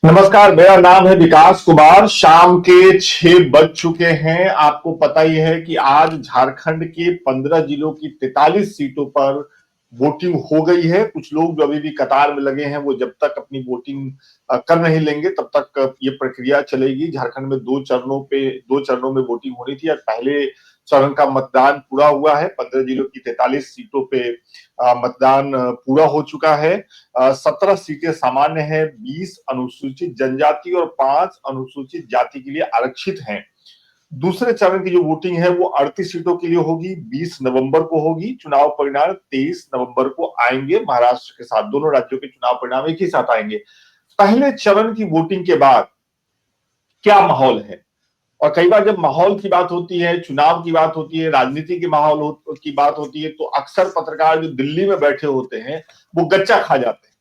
नमस्कार, मेरा नाम है विकास कुमार। शाम के 6 बज चुके हैं। आपको पता ही है कि आज झारखंड के 15 जिलों की 43 सीटों पर वोटिंग हो गई है। कुछ लोग जो अभी भी कतार में लगे हैं, वो जब तक अपनी वोटिंग कर नहीं लेंगे तब तक ये प्रक्रिया चलेगी। झारखंड में दो चरणों में वोटिंग होनी थी। आज पहले चरण का मतदान पूरा हुआ है। 15 जिलों की 43 सीटों पे मतदान पूरा हो चुका है। 17 सीटें सामान्य है, 20 अनुसूचित जनजाति और 5 अनुसूचित जाति के लिए आरक्षित हैं। दूसरे चरण की जो वोटिंग है वो 38 सीटों के लिए होगी, 20 नवंबर को होगी। चुनाव परिणाम 23 नवंबर को आएंगे। महाराष्ट्र के साथ दोनों राज्यों के चुनाव परिणाम एक ही साथ आएंगे। पहले चरण की वोटिंग के बाद क्या माहौल है? और कई बार जब माहौल की बात होती है, चुनाव की बात होती है, राजनीति के की बात होती है, तो अक्सर पत्रकार जो दिल्ली में बैठे होते हैं वो गच्चा खा जाते हैं,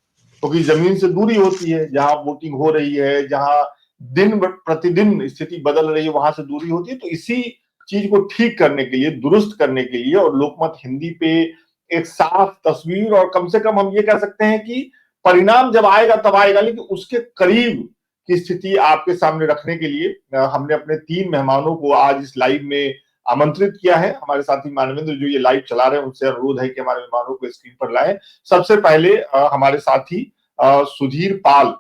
क्योंकि जमीन से दूरी होती है। जहां वोटिंग हो रही है, जहां दिन प्रतिदिन स्थिति बदल रही है, वहां से दूरी होती है। तो इसी चीज को ठीक करने के लिए, दुरुस्त करने के लिए, और लोकमत हिंदी पे एक साफ तस्वीर, और कम से कम हम ये कह सकते हैं कि परिणाम जब आएगा तब आएगा, लेकिन उसके करीब की स्थिति आपके सामने रखने के लिए हमने अपने 3 मेहमानों को आज इस लाइव में आमंत्रित किया है। हमारे साथी मानवेंद्र जो ये लाइव चला रहे हैं, उनसे अनुरोध है कि हमारे मेहमानों को स्क्रीन पर लाएं। सबसे पहले हमारे साथी सुधीर पाल,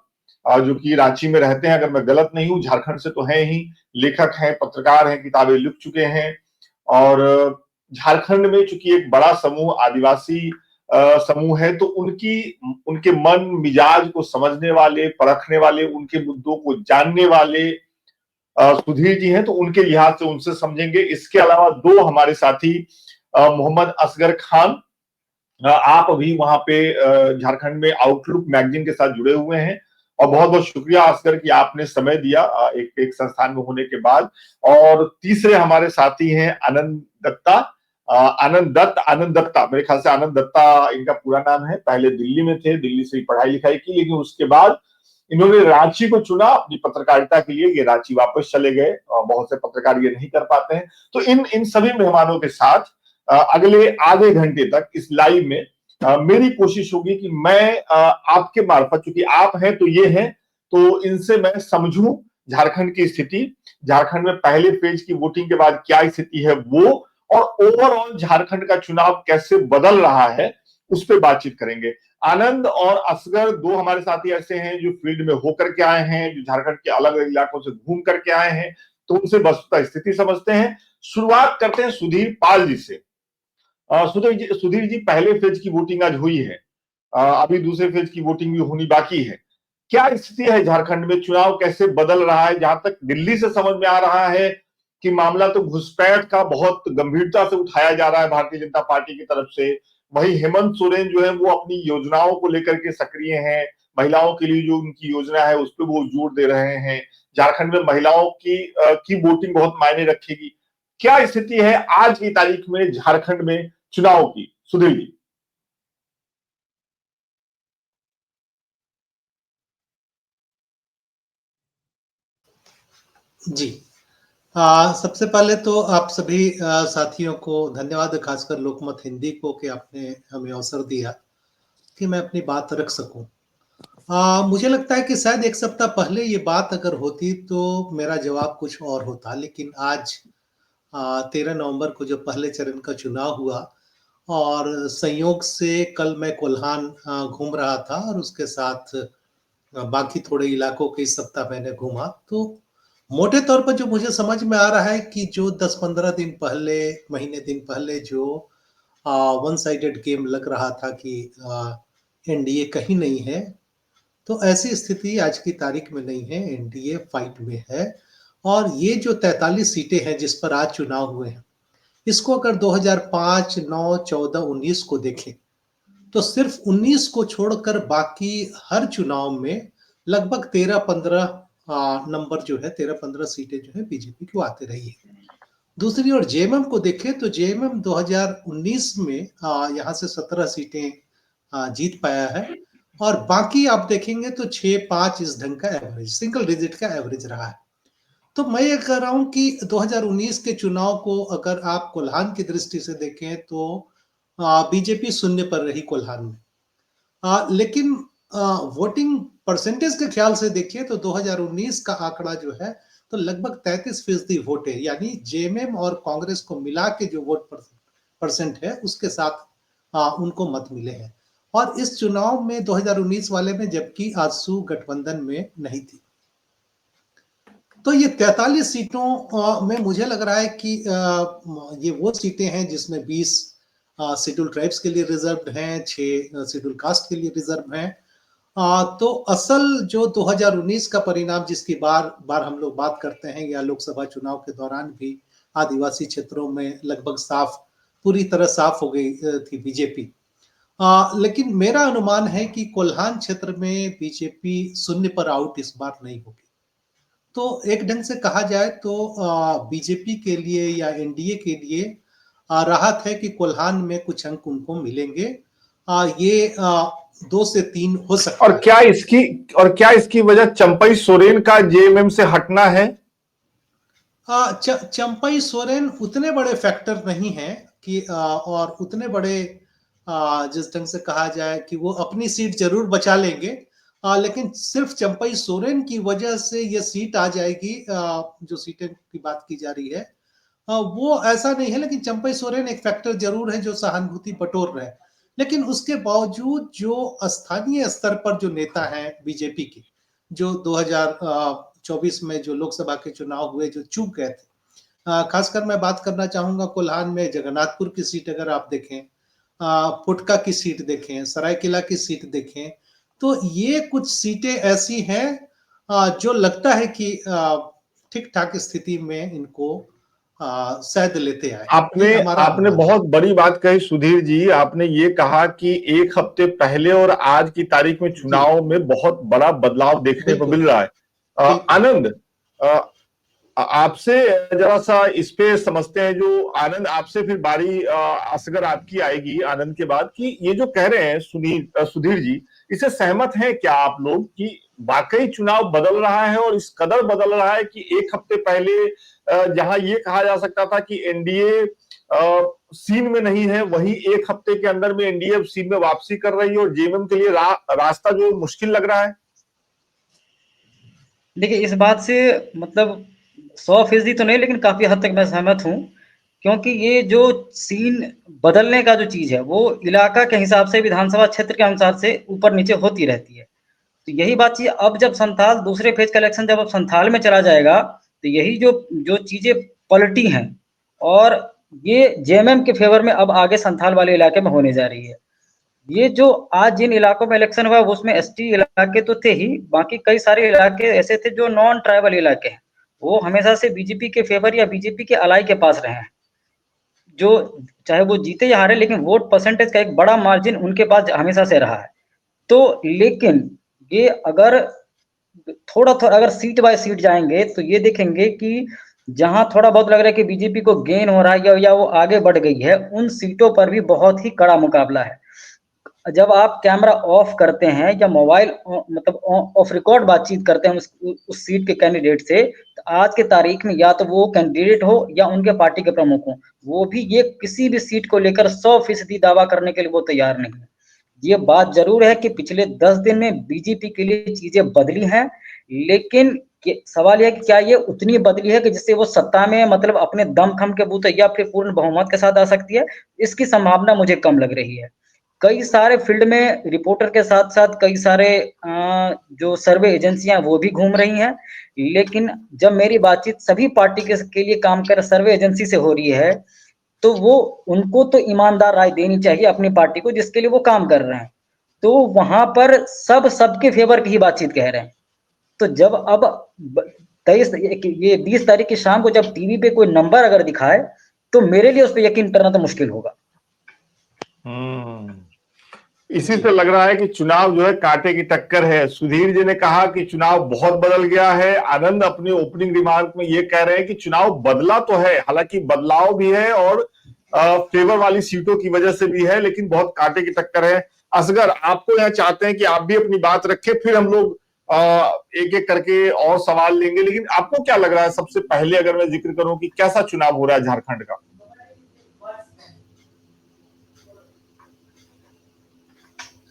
जो कि रांची में रहते हैं, अगर मैं गलत नहीं हूं, झारखंड से तो हैं ही, लेखक हैं, पत्रकार हैं, किताबें लिख चुके हैं। और झारखंड में चूंकि एक बड़ा समूह आदिवासी समूह है, तो उनके मन मिजाज को समझने वाले, परखने वाले, उनके मुद्दों को जानने वाले सुधीर जी हैं। तो उनके लिहाज से उनसे समझेंगे। इसके अलावा दो हमारे साथी, मोहम्मद असगर खान, आप अभी वहां पे झारखंड में आउटलुक मैगजीन के साथ जुड़े हुए हैं, और बहुत बहुत शुक्रिया असगर कि आपने समय दिया एक संस्थान में होने के बाद। और तीसरे हमारे साथी हैं आनंद दत्ता। आनंद दत्ता, मेरे ख्याल से आनंद दत्ता इनका पूरा नाम है। पहले दिल्ली में थे, दिल्ली से ही पढ़ाई लिखाई की, लेकिन उसके बाद इन्होंने रांची को चुना अपनी पत्रकारिता के लिए। ये रांची वापस चले गए, और बहुत से पत्रकार ये नहीं कर पाते हैं। तो इन इन सभी मेहमानों के साथ अगले आधे घंटे तक इस लाइव में मेरी कोशिश होगी कि मैं आपके मार्फत, चूंकि आप हैं तो ये हैं, तो इनसे मैं समझूं झारखंड की स्थिति, झारखंड में पहले फेज की वोटिंग के बाद क्या स्थिति है वो, और ओवरऑल झारखंड का चुनाव कैसे बदल रहा है, उस पर बातचीत करेंगे। आनंद और असगर दो हमारे साथी ऐसे हैं जो फील्ड में होकर के आए हैं, जो झारखंड के अलग अलग इलाकों से घूम करके आए हैं, तो उनसे वस्तुतः स्थिति समझते हैं। शुरुआत करते हैं सुधीर पाल जी से। सुधीर जी, पहले फेज की वोटिंग आज हुई है, अभी दूसरे फेज की वोटिंग भी होनी बाकी है। क्या स्थिति है झारखंड में? चुनाव कैसे बदल रहा है? जहां तक दिल्ली से समझ में आ रहा है कि मामला तो घुसपैठ का बहुत गंभीरता से उठाया जा रहा है भारतीय जनता पार्टी की तरफ से। वहीं हेमंत सोरेन जो है वो अपनी योजनाओं को लेकर के सक्रिय हैं। महिलाओं के लिए जो उनकी योजना है उस पर वो जोर दे रहे हैं। झारखंड में महिलाओं की वोटिंग बहुत मायने रखेगी। क्या स्थिति है आज की तारीख में झारखंड में चुनाव की, सुधीर जी? जी। सबसे पहले तो आप सभी साथियों को धन्यवाद, खासकर लोकमत हिंदी को, कि आपने हमें अवसर दिया कि मैं अपनी बात रख सकूं। मुझे लगता है कि शायद एक सप्ताह पहले ये बात अगर होती तो मेरा जवाब कुछ और होता, लेकिन आज 13 नवंबर को जो पहले चरण का चुनाव हुआ, और संयोग से कल मैं कोल्हान घूम रहा था, और उसके साथ बाकी थोड़े इलाकों के इस सप्ताह मैंने घूमा, तो मोटे तौर पर जो मुझे समझ में आ रहा है कि जो 10-15 दिन पहले, महीने दिन पहले जो वन साइडेड गेम लग रहा था कि एनडीए कहीं नहीं है, तो ऐसी स्थिति आज की तारीख में नहीं है। एनडीए फाइट में है, और ये जो 43 सीटें हैं जिस पर आज चुनाव हुए हैं, इसको अगर 2005, 9, 14, 19 को देखें, तो सिर्फ 19 को छोड़कर बाकी हर चुनाव में लगभग 13-15 नंबर जो है, 13-15 सीटें जो है बीजेपी को आते रही है। दूसरी ओर जेएमएम को देखें तो जेएमएम 2019 में यहाँ से 17 सीटें जीत पाया है, और बाकी आप देखेंगे तो 6-5 इस ढंग का एवरेज, सिंगल डिजिट का एवरेज रहा है। तो मैं ये कह रहा हूं कि 2019 के चुनाव को अगर आप कोल्हान की दृष्टि से देखें तो बीजेपी शून्य पर रही कोल्हान में। लेकिन वोटिंग परसेंटेज के ख्याल से देखिए तो 2019 का आंकड़ा जो है तो लगभग 33% वोट है, यानी जेएमएम और कांग्रेस को मिला के जो वोट परसेंट है उसके साथ उनको मत मिले हैं। और इस चुनाव में 2019 वाले में जबकि आजसू गठबंधन में नहीं थी। तो ये 43 सीटों में मुझे लग रहा है कि ये वो सीटें हैं जिसमें 20 शेड्यूल ट्राइब्स के लिए रिजर्व हैं, 6 शेड्यूल कास्ट के लिए रिजर्व हैं। तो असल जो 2019 का परिणाम जिसकी बार बार हम लोग बात करते हैं, या लोकसभा चुनाव के दौरान भी आदिवासी क्षेत्रों में लगभग पूरी तरह साफ हो गई थी बीजेपी। लेकिन मेरा अनुमान है कि कोल्हान क्षेत्र में बीजेपी शून्य पर आउट इस बार नहीं होगी। तो एक ढंग से कहा जाए तो बीजेपी के लिए या एनडीए के लिए राहत है कि कोल्हान में कुछ अंक उनको मिलेंगे। ये 2 से 3 हो सकता और है। क्या इसकी वजह चंपई सोरेन का जेएमएम से हटना है? चंपई सोरेन उतने बड़े फैक्टर नहीं है कि और उतने बड़े जिस ढंग से कहा जाए कि वो अपनी सीट जरूर बचा लेंगे, लेकिन सिर्फ चंपई सोरेन की वजह से ये सीट आ जाएगी। जो सीटें की बात की जा रही है वो ऐसा नहीं है, लेकिन चंपई सोरेन एक फैक्टर जरूर है जो सहानुभूति बटोर रहे हैं। लेकिन उसके बावजूद जो स्थानीय स्तर पर जो नेता हैं बीजेपी के, जो 2024 में जो लोकसभा के चुनाव हुए जो चूक गए थे, खासकर मैं बात करना चाहूंगा कोल्हान में जगन्नाथपुर की सीट अगर आप देखें, पुटका की सीट देखें, सरायकेला की सीट देखें, तो ये कुछ सीटें ऐसी हैं जो लगता है कि ठीक ठाक स्थिति में इनको शायद लेते आए। आपने ये हमारा आपने अनुमान है। बहुत बड़ी बात कही सुधीर जी। आपने ये कहा कि एक हफ्ते पहले और आज की तारीख में जी, चुनाव में बहुत बड़ा बदलाव देखने को बिल्कुल, मिल रहा है। बिल्कुल। आनंद, आपसे जरा सा इस पे समझते हैं। जो आनंद, आपसे फिर बारी असगर आपकी आएगी आनंद के बाद, कि ये जो कह रहे हैं सुधीर जी, इससे सहमत हैं क्या आप लोग कि वाकई चुनाव बदल रहा है और इस कदर बदल रहा है कि एक हफ्ते पहले जहां ये कहा जा सकता था कि एनडीए सीन में नहीं है, वही एक हफ्ते के अंदर में एनडीए सीन में वापसी कर रही है और जेएमएम के लिए रास्ता जो मुश्किल लग रहा है? देखिए, इस बात से मतलब 100% तो नहीं, लेकिन काफ़ी हद तक मैं सहमत हूँ, क्योंकि ये जो सीन बदलने का जो चीज़ है, वो इलाका के हिसाब से, विधानसभा क्षेत्र के अनुसार से ऊपर-नीचे होती रहती है। तो यही बात चीज़ अब जब संथाल दूसरे फेज़ का इलेक्शन जब अब संथाल में चला जाएगा, तो यही जो जो चीज़ें पलटी हैं और ये जेएमएम के फ़ेवर में अब आगे संथाल वाले इलाके में होने जा रही है। ये जो आज जिन इलाकों में इलेक्शन हुआ उसमें एसटी इलाके तो थे ही, बाकी कई सारे इलाके ऐसे थे जो नॉन ट्राइबल इलाके हैं। वो हमेशा से बीजेपी के फेवर या बीजेपी के अलाई के पास रहे हैं। जो चाहे वो जीते या हारे, लेकिन वोट परसेंटेज का एक बड़ा मार्जिन उनके पास हमेशा से रहा है। तो लेकिन ये अगर थोड़ा-थोड़ा अगर सीट बाय सीट जाएँगे तो ये देखेंगे कि जहाँ थोड़ा बहुत लग रहा है कि बीजेपी को गेन हो रहा है या वो आगे बढ़ गई है, उन सीटों पर भी बहुत ही कड़ा मुकाबला है। जब आप कैमरा ऑफ करते हैं या मोबाइल मतलब ऑफ रिकॉर्ड बातचीत करते हैं उस सीट के कैंडिडेट से, तो आज के तारीख में या तो वो कैंडिडेट हो या उनके पार्टी के प्रमुख हो, वो भी ये किसी भी सीट को लेकर 100% दावा करने के लिए वो तैयार नहीं है। ये बात जरूर है कि पिछले 10 दिन में बीजेपी के लिए चीजें बदली हैं, लेकिन सवाल यह है कि क्या ये उतनी बदली है कि जिससे वो सत्ता में मतलब अपने दम खम के बूते या फिर पूर्ण बहुमत के साथ आ सकती है? इसकी संभावना मुझे कम लग रही है। कई सारे फील्ड में रिपोर्टर के साथ-साथ कई सारे जो सर्वे एजेंसियाँ वो भी घूम रही हैं, लेकिन जब मेरी बातचीत सभी पार्टी के लिए काम कर सर्वे एजेंसी से हो रही है, तो वो उनको तो ईमानदार राय देनी चाहिए अपनी पार्टी को जिसके लिए वो काम कर रहे हैं। तो वहाँ पर सब सबके फ़ेवर की ही बातचीत कह रहे हैं। तो जब अब ब 23 ये 20 तारीख की शाम को जब टीवी पे कोई नंबर अगर दिखाए, तो मेरे लिए उस पे यकीन करना तो मुश्किल होगा। इसी से लग रहा है कि चुनाव जो है कांटे की टक्कर है। सुधीर जी ने कहा कि चुनाव बहुत बदल गया है। आनंद अपने ओपनिंग रिमार्क में ये कह रहे हैं कि चुनाव बदला तो है, हालांकि बदलाव भी है और फेवर वाली सीटों की वजह से भी है, लेकिन बहुत कांटे की टक्कर है। असगर, आपको यहाँ चाहते हैं कि आप भी अपनी बात रखें, फिर हम लोग एक एक करके और सवाल लेंगे। लेकिन आपको क्या लग रहा है, सबसे पहले अगर मैं जिक्र करूं कि कैसा चुनाव हो रहा है झारखंड का?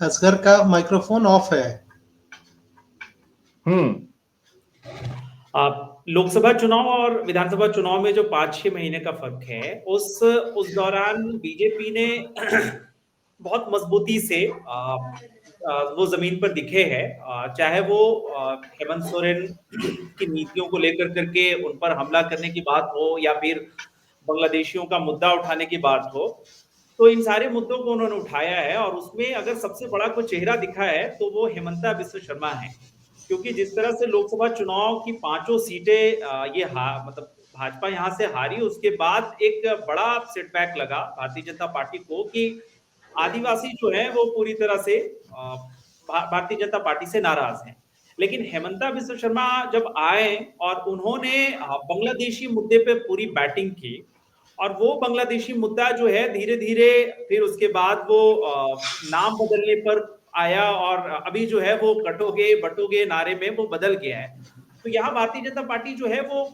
असगर का माइक्रोफोन ऑफ है। लोकसभा चुनाव और विधानसभा चुनाव में जो 5-6 महीने का फर्क है, उस दौरान बीजेपी ने बहुत मजबूती से वो जमीन पर दिखे हैं, चाहे वो हेमंत सोरेन की नीतियों को लेकर करके उन पर हमला करने की बात हो या फिर बांग्लादेशियों का मुद्दा उठाने की बात हो, तो इन सारे मुद्दों को उन्होंने उठाया है। और उसमें अगर सबसे बड़ा कोई चेहरा दिखा है तो वो हेमंता बिस्व शर्मा है, क्योंकि जिस तरह से लोकसभा चुनाव की 5 सीटें मतलब भाजपा यहाँ से हारी, उसके बाद एक बड़ा सेटबैक लगा भारतीय जनता पार्टी को कि आदिवासी जो है वो पूरी तरह से भारतीय जनता पार्टी से नाराज हैं। लेकिन हेमंता बिस्व शर्मा जब आए और उन्होंने बांग्लादेशी मुद्दे पे पूरी बैटिंग की, और वो बांग्लादेशी मुद्दा जो है धीरे धीरे फिर उसके बाद वो नाम बदलने पर आया, और अभी जो है वो कटोगे बटोगे नारे में वो बदल गया है। तो यहाँ भारतीय जनता पार्टी जो है वो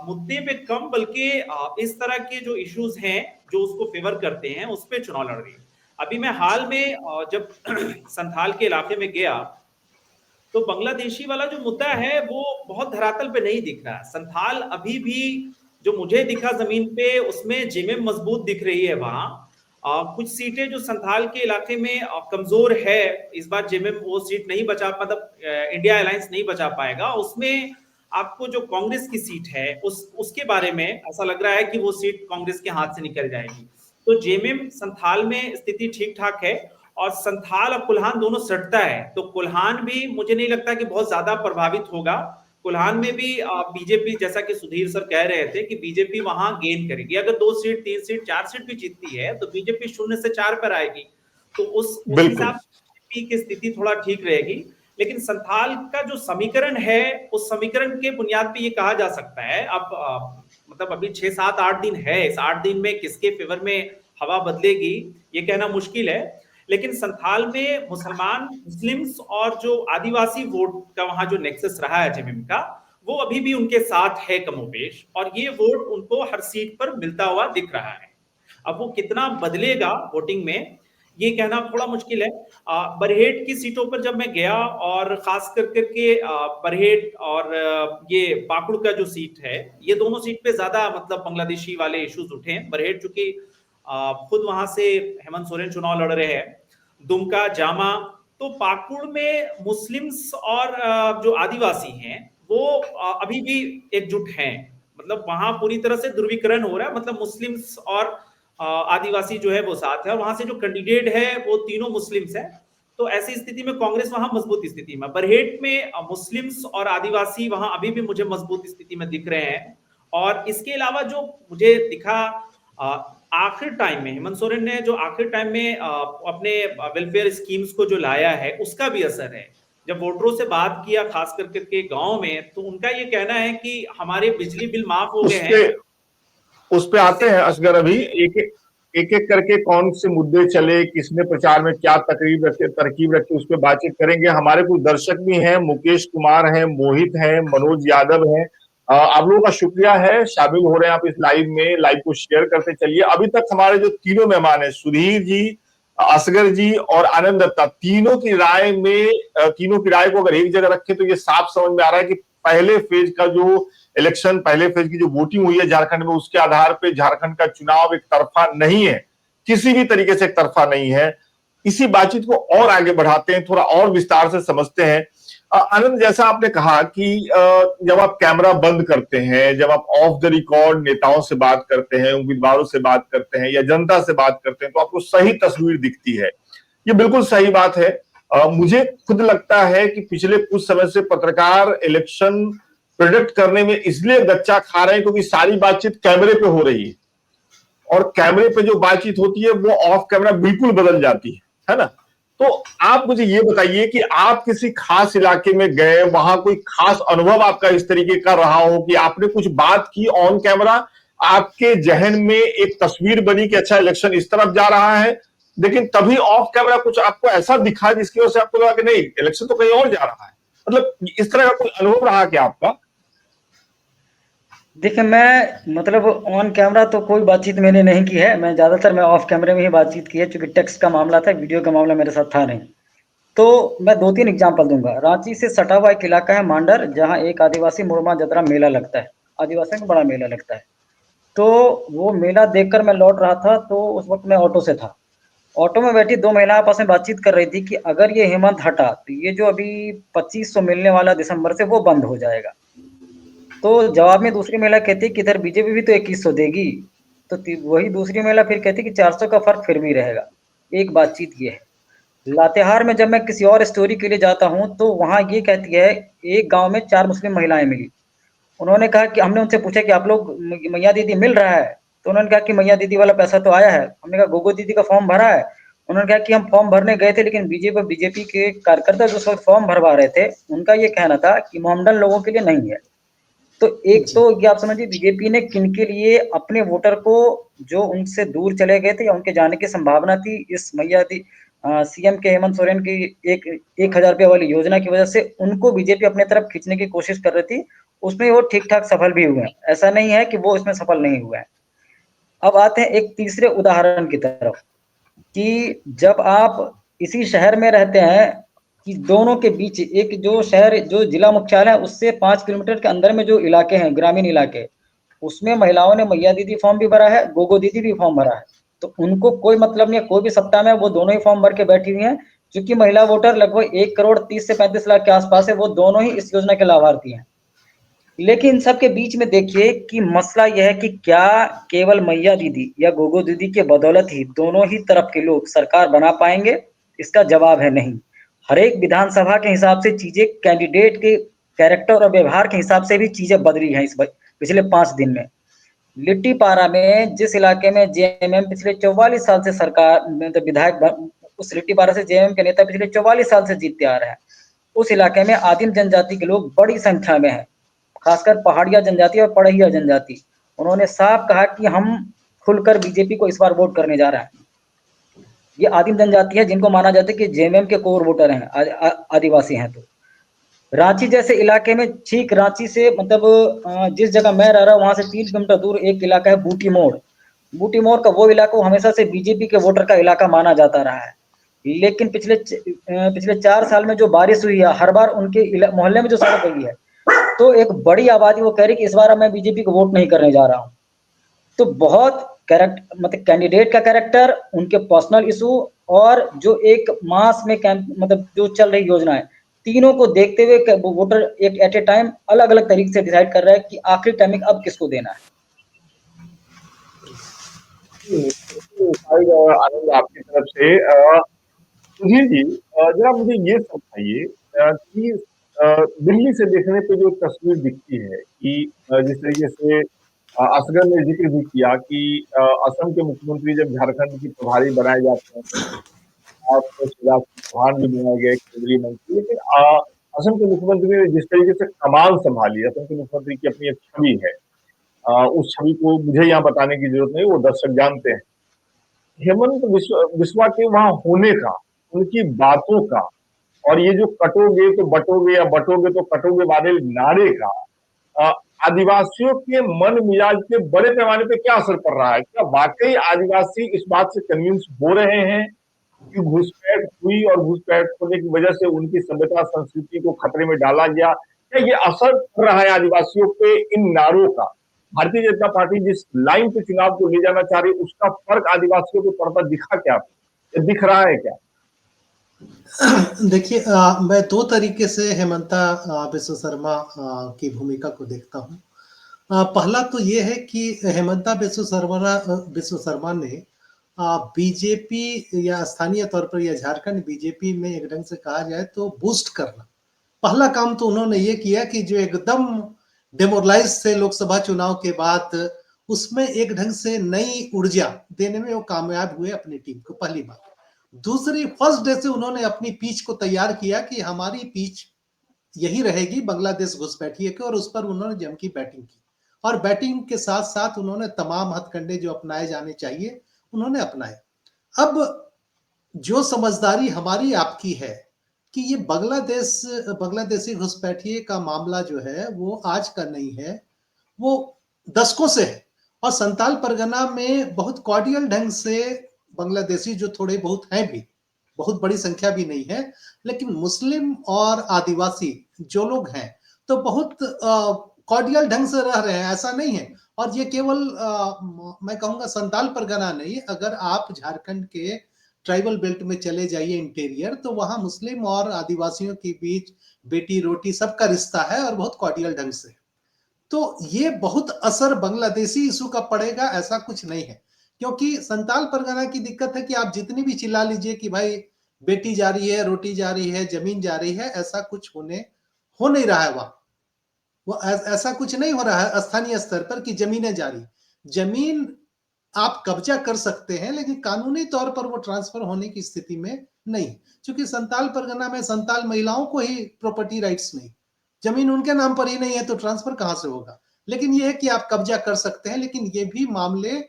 मुद्दे पे कम बल्कि इस तरह के जो इश्यूज हैं जो उसको फेवर करते हैं उस पे चुनाव लड़ रही है। अभी मैं हाल में जब संथाल के इलाके में गया तो बांग्लादेशी वाला जो मुद्दा है वो बहुत धरातल पे नहीं दिख रहा है। संथाल अभी भी जो मुझे दिखा जमीन पे उसमें जेएमएम मजबूत दिख रही है। वहां कुछ सीटें जो संथाल के इलाके में कमजोर है, इस बार जेएमएम वो सीट नहीं बचा, मतलब इंडिया अलायंस नहीं बचा पाएगा। उसमें आपको जो कांग्रेस की सीट है उसके बारे में ऐसा लग रहा है कि वो सीट कांग्रेस के हाथ से निकल जाएगी। तो जेएमएम संथाल में स्थिति ठीक ठाक है, और संथाल और कुल्हान दोनों सटता है, तो कुल्हान भी मुझे नहीं लगता कि बहुत ज्यादा प्रभावित होगा। कुल्हान में भी बीजेपी, जैसा कि सुधीर सर कह रहे थे कि बीजेपी वहां गेन करेगी। अगर 2 सीट 3 सीट 4 सीट भी जीतती है तो बीजेपी 0 से 4 पर आएगी, तो उस हिसाब से बीजेपी की स्थिति थोड़ा ठीक रहेगी। लेकिन संथाल का जो समीकरण है उस समीकरण के बुनियाद पे ये कहा जा सकता है, अब मतलब अभी 6 7 8 दिन है, इस 8 दिन में किसके फेवर में हवा बदलेगी ये कहना मुश्किल है। लेकिन संथाल में मुसलमान, मुस्लिम्स और जो आदिवासी वोट का वहां जो नेक्सस रहा है जेएमएम का, वो अभी भी उनके साथ है कमोबेश, और ये वोट उनको हर सीट पर मिलता हुआ दिख रहा है। अब वो कितना बदलेगा वोटिंग में ये कहना थोड़ा मुश्किल है। बरहेट की सीटों पर जब मैं गया, और खास करके बरहेट और ये पाकुड़ का जो सीट है, ये दोनों सीट पे ज्यादा मतलब बांग्लादेशी वाले इश्यूज उठे हैं। बरहेट चूंकि खुद वहां से हेमंत सोरेन चुनाव लड़ रहे हैं, दुमका, जामा, तो पाकुड़ में मुस्लिम्स और जो आदिवासी हैं वो अभी भी एकजुट हैं। मतलब वहां पूरी तरह से ध्रुवीकरण हो रहा है, मतलब मुस्लिम्स और आदिवासी जो है वो साथ है, और वहां से जो कैंडिडेट है वो तीनों मुस्लिम्स है। तो ऐसी स्थिति में कांग्रेस वहां मजबूत स्थिति में, बरहेट में मुस्लिम्स और आदिवासी वहां अभी भी मुझे मजबूत स्थिति में दिख रहे हैं। और इसके अलावा जो मुझे दिखा आखिर टाइम में हेमंत सोरेन ने जो आखिर टाइम में अपने वेलफेयर स्कीम्स को जो लाया है उसका भी असर है। जब वोटरों से बात किया खास करके गांव में, तो उनका ये कहना है कि हमारे बिजली बिल माफ हो गए हैं। उस पे आते हैं असगर, अभी एक एक करके कौन से मुद्दे चले, किसने प्रचार में क्या तरकीब रखी उस पर बातचीत करेंगे। हमारे कुछ दर्शक भी हैं, मुकेश कुमार हैं, मोहित हैं, मनोज यादव हैं, आप लोगों का शुक्रिया है, शामिल हो रहे हैं आप इस लाइव को शेयर करते चलिए। अभी तक हमारे जो तीनों मेहमान हैं, सुधीर जी, असगर जी और आनंद दत्ता, तीनों की राय को अगर एक जगह रखें तो ये साफ समझ में आ रहा है कि पहले फेज का जो इलेक्शन, पहले फेज की जो वोटिंग हुई है झारखंड में, उसके आधार पे झारखंड का चुनाव एक तरफा नहीं है, किसी भी तरीके से एक तरफा नहीं है। इसी बातचीत को और आगे बढ़ाते हैं, थोड़ा और विस्तार से समझते हैं। आनंद, जैसा आपने कहा कि जब आप कैमरा बंद करते हैं, जब आप ऑफ द रिकॉर्ड नेताओं से बात करते हैं, उम्मीदवारों से बात करते हैं या जनता से बात करते हैं, तो आपको सही तस्वीर दिखती है। ये बिल्कुल सही बात है। मुझे खुद लगता है कि पिछले कुछ समय से पत्रकार इलेक्शन प्रेडिक्ट करने में इसलिए गच्चा खा रहे हैं क्योंकि सारी बातचीत कैमरे पे हो रही है, और कैमरे पे जो बातचीत होती है वो ऑफ कैमरा बिल्कुल बदल जाती है ना। तो आप मुझे ये बताइए कि आप किसी खास इलाके में गए, वहां कोई खास अनुभव आपका इस तरीके का रहा हो कि आपने कुछ बात की ऑन कैमरा, आपके जहन में एक तस्वीर बनी कि अच्छा इलेक्शन इस तरफ जा रहा है, लेकिन तभी ऑफ कैमरा कुछ आपको ऐसा दिखा जिसकी वजह से आपको लगा कि नहीं इलेक्शन तो कहीं और जा रहा है। मतलब इस तरह का कोई अनुभव रहा क्या आपका? देखिए, मैं मतलब ऑन कैमरा तो कोई बातचीत मैंने नहीं की है। मैं ज़्यादातर ऑफ कैमरे में ही बातचीत की है, क्योंकि टेक्स्ट का मामला था, वीडियो का मामला मेरे साथ था नहीं। तो मैं 2-3 एग्जांपल दूंगा। रांची से सटा हुआ एक इलाका है मांडर, जहां एक आदिवासी मुरमा जतरा मेला लगता है, आदिवासियों का बड़ा मेला लगता है। तो वो मेला देखकर मैं लौट रहा था, तो उस वक्त मैं ऑटो से था। ऑटो में बैठी 2 महिलाएं आपस में बातचीत कर रही थी कि अगर ये हेमंत हटा तो ये जो अभी 2500 मिलने वाला दिसंबर से वो बंद हो जाएगा। तो जवाब में दूसरी महिला कहती कि इधर बीजेपी भी तो 2100 देगी। तो वही दूसरी महिला फिर कहती कि 400 का फर्क फिर भी रहेगा। एक बातचीत ये है। लातेहार में जब मैं किसी और स्टोरी के लिए जाता हूँ, तो वहाँ ये कहती है, एक गांव में 4 मुस्लिम महिलाएं मिली। उन्होंने कहा कि हमने उनसे पूछा कि आप लोग मैया दीदी मिल रहा है? तो उन्होंने कहा कि मैया दीदी वाला पैसा तो आया है। हमने कहा गोगो दीदी का फॉर्म भरा है? उन्होंने कहा कि हम फॉर्म भरने गए थे, लेकिन बीजेपी के कार्यकर्ता जो उस वक्त फॉर्म भरवा रहे थे, उनका ये कहना था कि मोहम्मदन लोगों के लिए नहीं है। तो एक जी तो ये आप समझिए बीजेपी ने किनके लिए अपने वोटर को, जो उनसे दूर चले गए थे या उनके जाने की संभावना थी, इस मैया दी सीएम के हेमंत सोरेन की 1000 रुपये वाली योजना की वजह से उनको बीजेपी अपने तरफ खींचने की कोशिश कर रही थी। उसमें वो ठीक ठाक सफल भी हुए हैं, ऐसा नहीं है कि वो इसमें सफल नहीं हुए हैं। अब आते हैं एक तीसरे उदाहरण की तरफ, कि जब आप इसी शहर में रहते हैं, कि दोनों के बीच एक जो शहर, जो जिला मुख्यालय है, उससे 5 किलोमीटर के अंदर में जो इलाके हैं, ग्रामीण इलाके, उसमें महिलाओं ने मैया दीदी फॉर्म भी भरा है, गोगो दीदी भी फॉर्म भरा है। तो उनको कोई मतलब नहीं है, कोई भी सप्ताह में वो दोनों ही फॉर्म भर के बैठी हुई हैं। क्योंकि महिला वोटर लगभग 1 करोड़ 30 से 35 लाख के आसपास है, वो दोनों ही इस योजना के लाभार्थी हैं। लेकिन इन सब के बीच में देखिए कि मसला यह है कि क्या केवल मैया दीदी या गोगो दीदी के बदौलत ही दोनों ही तरफ के लोग सरकार बना पाएंगे? इसका जवाब है नहीं। हर एक विधानसभा के हिसाब से चीजें, कैंडिडेट के कैरेक्टर और व्यवहार के हिसाब से भी चीजें बदली हैं इस पिछले 5 दिन में। लिट्टीपारा में, जिस इलाके में जेएमएम पिछले 44 साल से सरकार मतलब विधायक, उस लिट्टीपारा से जेएमएम के नेता पिछले 44 साल से जीतते आ रहे हैं, उस इलाके में आदिम जनजाति के लोग बड़ी संख्या में हैं, खासकर पहाड़िया जनजाति और पढ़इया जनजाति। उन्होंने साफ कहा कि हम खुलकर बीजेपी को इस बार वोट करने जा रहे हैं। ये आदिम जनजाति है, जिनको माना जाता है कि जेएमएम के कोर वोटर हैं, आदिवासी हैं। तो रांची जैसे इलाके में, ठीक रांची से मतलब जिस जगह मैं रह रहा हूँ वहां से 3 किलोमीटर दूर एक इलाका है बूटी मोड़। बूटी मोड़ का वो इलाका हमेशा से बीजेपी के वोटर का इलाका माना जाता रहा है। लेकिन पिछले 4 साल में जो बारिश हुई है, हर बार उनके मोहल्ले में जो सड़क गई है, तो एक बड़ी आबादी वो कह रही कि इस बार मैं बीजेपी को वोट नहीं करने जा रहा हूँ। तो बहुत कैरेक्टर, मतलब कैंडिडेट का कैरेक्टर, उनके पर्सनल इशू, और जो एक मास में मतलब जो चल रही योजना है, तीनों को देखते हुए वोटर एक एट ए टाइम अलग अलग तरीके से डिसाइड कर रहा है कि आखिरी टाइमिंग अब किसको देना है। आनंद आपकी तरफ से। सुधीर जी, जरा मुझे ये समझाइए कि दिल्ली से देखने पे जो तस्वीर दिखती है कि जिस तरीके से असगर ने जिक्र भी किया कि असम के मुख्यमंत्री जब झारखंड की प्रभारी बनाए जाते हैं, आप शिवराज सिंह चौहान भी बनाए गए केंद्रीय मंत्री, लेकिन असम के मुख्यमंत्री ने जिस तरीके से कमान संभाली, असम के मुख्यमंत्री की अपनी एक छवि है, उस छवि को मुझे यहाँ बताने की जरूरत नहीं, वो दर्शक जानते हैं। हेमंत बिस्वा के वहां होने का, उनकी बातों का, और ये जो कटोगे तो बटोगे या बटोगे तो कटोगे वाले नारे का आदिवासियों के मन मिजाज पे बड़े पैमाने पे क्या असर पड़ रहा है? क्या वाकई आदिवासी इस बात से कन्विंस हो रहे हैं कि घुसपैठ हुई और घुसपैठ होने की वजह से उनकी सभ्यता संस्कृति को खतरे में डाला गया? क्या ये असर पड़ रहा है आदिवासियों पे इन नारों का? भारतीय जनता पार्टी जिस लाइन पे चुनाव को ले जाना चाह रही है, उसका फर्क आदिवासियों पे पड़ता दिखा क्या, दिख रहा है क्या? देखिए, मैं 2 तरीके से हेमंता बिस्वा शर्मा की भूमिका को देखता हूँ। पहला तो ये है कि हेमंता बिस्वा शर्मा ने बीजेपी या स्थानीय तौर पर या झारखंड बीजेपी में एक ढंग से कहा जाए तो बूस्ट करना। पहला काम तो उन्होंने ये किया कि जो एकदम डेमोरलाइज थे लोकसभा चुनाव के बाद, उसमें एक ढंग से नई ऊर्जा देने में वो कामयाब हुए अपनी टीम को, पहली बात। दूसरी, फर्स्ट डे से उन्होंने अपनी पिच को तैयार किया कि हमारी पिच यही रहेगी बांग्लादेश घुसपैठिए की, और उस पर उन्होंने जम की बैटिंग की। और बैटिंग के साथ साथ उन्होंने तमाम हथकंडे जो अपनाए जाने चाहिए उन्होंने अपनाए। अब जो समझदारी हमारी आपकी है कि ये बांग्लादेशी घुसपैठिए का मामला जो है वो आज का नहीं है, वो दशकों से है। और संताल परगना में बहुत कॉर्डियल ढंग से बांग्लादेशी जो थोड़े बहुत हैं भी, बहुत बड़ी संख्या भी नहीं है, लेकिन मुस्लिम और आदिवासी जो लोग हैं तो बहुत कॉर्डियल ढंग से रह रहे हैं, ऐसा नहीं है। और ये केवल मैं कहूंगा संताल परगना नहीं, अगर आप झारखंड के ट्राइबल बेल्ट में चले जाइए इंटीरियर, तो वहां मुस्लिम और आदिवासियों के बीच बेटी रोटी सबका रिश्ता है और बहुत कॉर्डियल ढंग से। तो ये बहुत असर बांग्लादेशी इशू का पड़ेगा ऐसा कुछ नहीं है, क्योंकि संताल परगना की दिक्कत है कि आप जितनी भी चिल्ला लीजिए कि भाई बेटी जा रही है, रोटी जा रही है, जमीन जा रही है, ऐसा कुछ हो नहीं रहा है। वहां वो ऐसा कुछ नहीं हो रहा है स्थानीय स्तर पर कि जमीनें जा रही। जमीन आप कब्जा कर सकते हैं, लेकिन कानूनी तौर पर वो ट्रांसफर होने की स्थिति में नहीं, क्योंकि संताल परगना में संताल महिलाओं को ही प्रॉपर्टी राइट्स नहीं, जमीन उनके नाम पर ही नहीं है, तो ट्रांसफर कहां से होगा। लेकिन ये है कि आप कब्जा कर सकते हैं, लेकिन ये भी मामले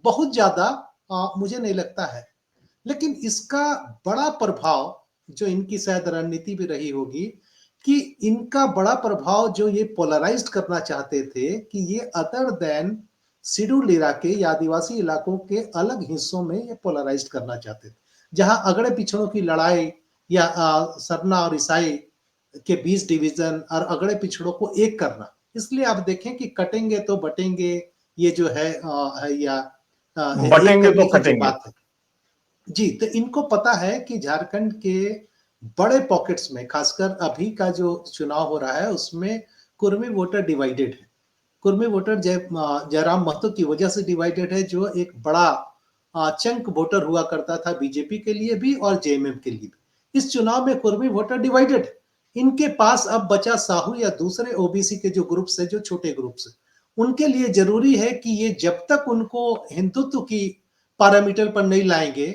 बहुत ज्यादा मुझे नहीं लगता है। लेकिन इसका बड़ा प्रभाव जो इनकी शायद रणनीति भी रही होगी कि इनका बड़ा प्रभाव जो ये पोलराइज्ड करना चाहते थे कि ये अदर देन शेड्यूल्ड इलाके या आदिवासी इलाकों के अलग हिस्सों में ये पोलराइज्ड करना चाहते थे, जहां अगड़े पिछड़ों की लड़ाई या सरना और ईसाई के बीच डिवीजन और अगड़े पिछड़ों को एक करना। इसलिए आप देखें कि कटेंगे तो बटेंगे, ये जो है या बटेंगे तो कटेंगे बात है जी। तो इनको पता है कि झारखंड के बड़े पॉकेट्स में, खासकर अभी का जो चुनाव हो रहा है उसमें कुर्मी वोटर डिवाइडेड है। कुर्मी वोटर जयराम महतो की वजह से डिवाइडेड है, जो एक बड़ा चंक वोटर हुआ करता था बीजेपी के लिए भी और जेएमएम के लिए भी। इस चुनाव में कुर्मी वोटर डिवाइडेड है। इनके पास अब बचा साहू या दूसरे ओबीसी के जो ग्रुप्स है, जो छोटे ग्रुप्स है, उनके लिए जरूरी है कि ये जब तक उनको हिंदुत्व की पैरामीटर पर नहीं लाएंगे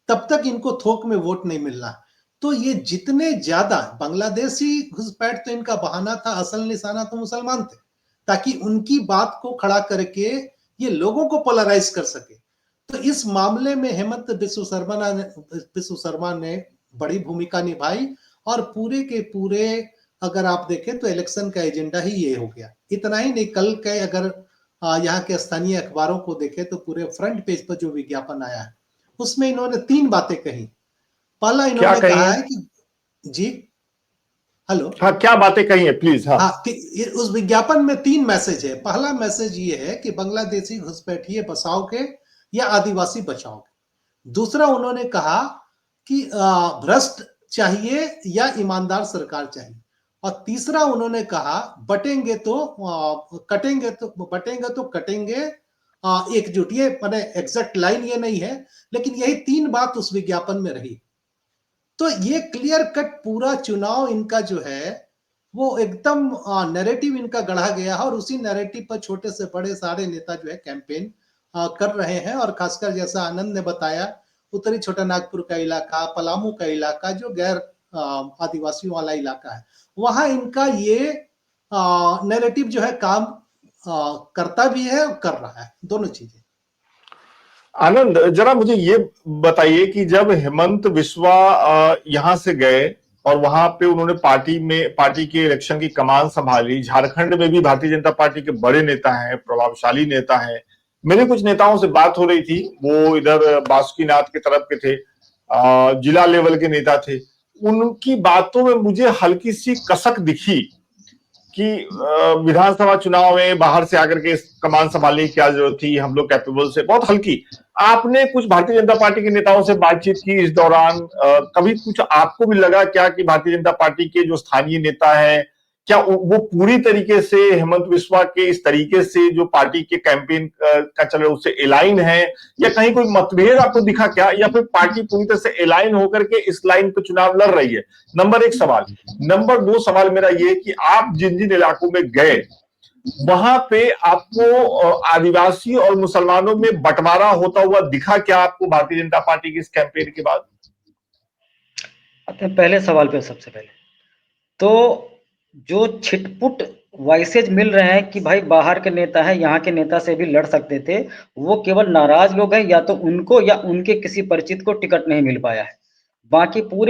तब तक इनको थोक में वोट नहीं मिलना। तो ये जितने ज्यादा बांग्लादेशी घुसपैठ तो इनका बहाना था, असल निशाना तो मुसलमान थे, ताकि उनकी बात को खड़ा करके ये लोगों को पोलराइज कर सके। तो इस मामले में हेमंत बिस्व शर्मा ने बड़ी भूमिका निभाई और पूरे के पूरे अगर आप देखें तो इलेक्शन का एजेंडा ही ये हो गया। इतना ही नहीं, कल के अगर यहाँ के स्थानीय अखबारों को देखें तो पूरे फ्रंट पेज पर जो विज्ञापन आया है उसमें इन्होंने 3 बातें कही। पहला इन्होंने कहा है कि जी हेलो, हाँ क्या बातें कही है प्लीज। हाँ, उस विज्ञापन में 3 मैसेज है। पहला मैसेज ये है कि बांग्लादेशी घुसपैठिए बचाओगे या आदिवासी बचाओगे। दूसरा उन्होंने कहा कि भ्रष्ट चाहिए या ईमानदार सरकार चाहिए। और तीसरा उन्होंने कहा बटेंगे तो कटेंगे, तो बटेंगे तो कटेंगे एकजुट। ये मैंने एग्जैक्ट लाइन ये नहीं है, लेकिन यही 3 बात उस विज्ञापन में रही। तो ये क्लियर कट पूरा चुनाव इनका जो है वो एकदम नैरेटिव इनका गढ़ा गया है और उसी नैरेटिव पर छोटे से बड़े सारे नेता जो है कैंपेन कर रहे हैं। और खासकर जैसा आनंद ने बताया, उत्तरी छोटा नागपुर का इलाका, पलामू का इलाका जो गैर आदिवासियों वाला इलाका है, वहां इनका ये नैरेटिव जो है काम करता भी है और कर रहा है, दोनों चीजें। आनंद जरा मुझे ये बताइए कि जब हेमंत बिस्वा यहां से गए और वहां पे उन्होंने पार्टी के इलेक्शन की कमान संभाली, झारखंड में भी भारतीय जनता पार्टी के बड़े नेता हैं, प्रभावशाली नेता हैं। मेरे कुछ नेताओं से बात हो रही थी, वो इधर बासुकीनाथ की तरफ के थे, जिला लेवल के नेता थे। उनकी बातों में मुझे हल्की सी कसक दिखी कि विधानसभा चुनाव में बाहर से आकर के कमान संभालने की क्या जरूरत थी, हम लोग कैपेबल से, बहुत हल्की। आपने कुछ भारतीय जनता पार्टी के नेताओं से बातचीत की इस दौरान, कभी कुछ आपको भी लगा क्या कि भारतीय जनता पार्टी के जो स्थानीय नेता हैं क्या वो पूरी तरीके से हेमंत बिस्वा के इस तरीके से जो पार्टी के कैंपेन का चल रहा है उससे एलाइन है, या कहीं कोई मतभेद आपको दिखा क्या, या फिर पार्टी पूरी तरह से एलाइन होकर के इस लाइन पे चुनाव लड़ रही है? नंबर 1 सवाल। नंबर 2 सवाल मेरा ये कि आप जिन जिन इलाकों में गए वहां पे आपको आदिवासी और मुसलमानों में बंटवारा होता हुआ दिखा क्या आपको भारतीय जनता पार्टी की इस कैंपेन के बाद? पहले सवाल पे सबसे पहले तो जो छिटपुट वॉइसेज मिल रहे हैं कि भाई बाहर के नेता है, यहाँ के नेता से भी लड़ सकते थे, वो केवल नाराज लोग हैं, या तो उनको या उनके किसी परिचित को टिकट नहीं मिल पाया है। बाकी पूरे